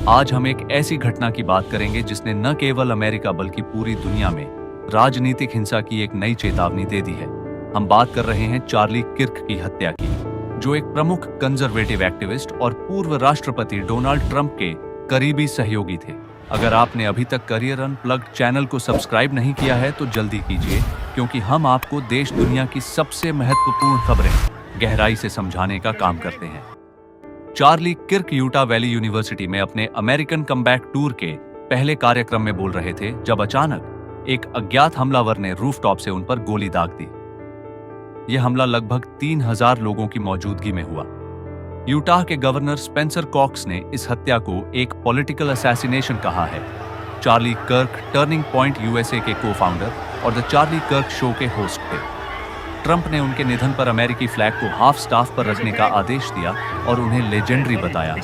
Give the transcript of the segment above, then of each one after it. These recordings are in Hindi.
आज हम एक ऐसी घटना की बात करेंगे जिसने न केवल अमेरिका बल्कि पूरी दुनिया में राजनीतिक हिंसा की एक नई चेतावनी दे दी है। हम बात कर रहे हैं चार्ली किर्क की हत्या की, जो एक प्रमुख कंजर्वेटिव एक्टिविस्ट और पूर्व राष्ट्रपति डोनाल्ड ट्रंप के करीबी सहयोगी थे। अगर आपने अभी तक करियर अनप्लग्ड चैनल को सब्सक्राइब नहीं किया है तो जल्दी कीजिए, क्योंकि हम आपको देश दुनिया की सबसे महत्वपूर्ण खबरें गहराई से समझाने का काम करते हैं। Charlie Kirk Utah Valley University में अपने अमेरिकन कमबैक टूर के पहले कार्यक्रम में बोल रहे थे जब अचानक एक अज्ञात हमलावर ने रूफटॉप से उन पर गोली दाग दी। यह हमला लगभग 3000 लोगों की मौजूदगी में हुआ। यूटाह के गवर्नर स्पेंसर कॉक्स ने इस हत्या को एक पॉलिटिकल असैसिनेशन कहा है। Charlie Kirk Turning Point USA के को-फाउंडर और द चार्ली किर्क शो के होस्ट थे। ट्रंप ने उनके निधन पर अमेरिकी फ्लैग को हाफ स्टाफ पर रखने का आदेश दिया और उन्हें लेजेंडरी बताया।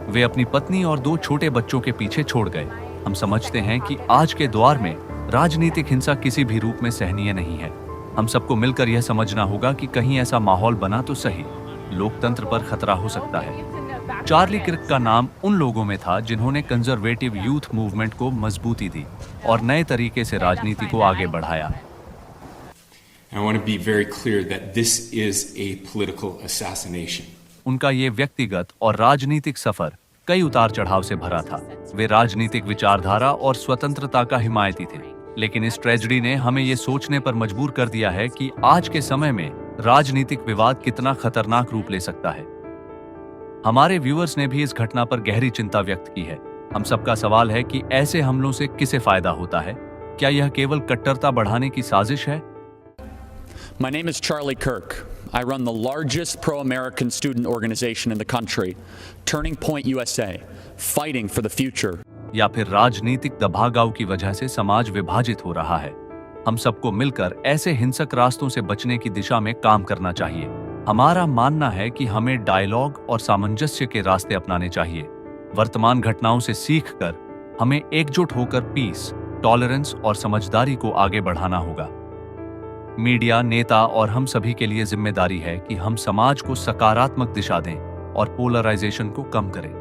वे अपनी पत्नी और 2 छोटे बच्चों के पीछे छोड़ गए। हम समझते हैं कि आज के दौर में राजनीतिक हिंसा किसी भी रूप में सहनीय नहीं है। हम सबको मिलकर यह समझना होगा कि कहीं ऐसा माहौल बना तो सही, लोकतंत्र पर खतरा हो सकता है। चार्ली किर्क का नाम उन लोगों में था जिन्होंने कंजर्वेटिव यूथ मूवमेंट को मजबूती दी और नए तरीके से राजनीति को आगे बढ़ाया। I want to be very clear that this is a political assassination. उनका ये व्यक्तिगत और राजनीतिक सफर कई उतार चढ़ाव से भरा था। वे राजनीतिक विचारधारा और स्वतंत्रता का हिमायती थे, लेकिन इस ट्रेजेडी ने हमें ये सोचने पर मजबूर कर दिया है कि आज के समय में राजनीतिक विवाद कितना खतरनाक रूप ले सकता है। हमारे व्यूअर्स ने भी इस घटना पर गहरी चिंता व्यक्त की है। हम सबका सवाल है कि ऐसे हमलों से किसे फायदा होता है? क्या यह केवल कट्टरता बढ़ाने की साजिश है? My name is Charlie Kirk. I run the largest pro-American student organization in the country, Turning Point USA, fighting for the future. या फिर राजनीतिक दबाव की वजह से समाज विभाजित हो रहा है? हम सबको मिलकर ऐसे हिंसक रास्तों से बचने की दिशा में काम करना चाहिए। हमारा मानना है कि हमें डायलॉग और सामंजस्य के रास्ते अपनाने चाहिए। वर्तमान घटनाओं से सीखकर हमें एकजुट होकर पीस, टॉलरेंस और समझदारी को आगे बढ़ाना होगा। मीडिया, नेता और हम सभी के लिए जिम्मेदारी है कि हम समाज को सकारात्मक दिशा दें और पोलराइजेशन को कम करें।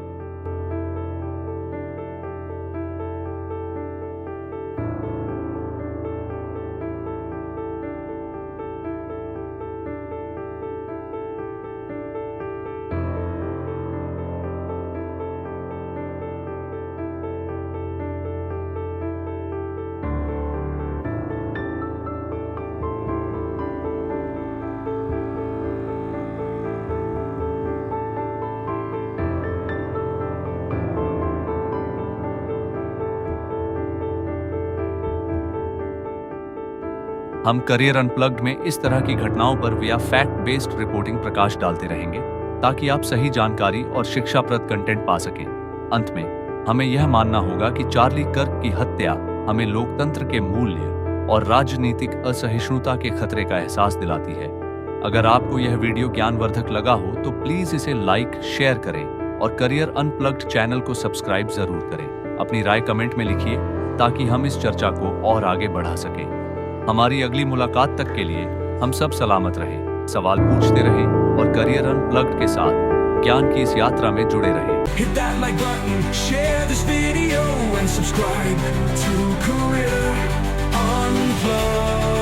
हम करियर अनप्लग्ड में इस तरह की घटनाओं पर विया फैक्ट बेस्ड रिपोर्टिंग प्रकाश डालते रहेंगे, ताकि आप सही जानकारी और शिक्षाप्रद कंटेंट पा सकें। अंत में हमें यह मानना होगा कि चार्ली किर्क की हत्या हमें लोकतंत्र के मूल्य और राजनीतिक असहिष्णुता के खतरे का एहसास दिलाती है। अगर आपको यह वीडियो ज्ञानवर्धक लगा हो तो प्लीज इसे लाइक, शेयर करें और करियर अनप्लग्ड चैनल को सब्सक्राइब जरूर करें। अपनी राय कमेंट में लिखिए ताकि हम इस चर्चा को और आगे बढ़ा सकें। हमारी अगली मुलाकात तक के लिए हम सब सलामत रहें, सवाल पूछते रहें और करियर अनप्लग्ड के साथ ज्ञान की इस यात्रा में जुड़े रहें। Hit that like button, share this video and subscribe to Career Unplugged.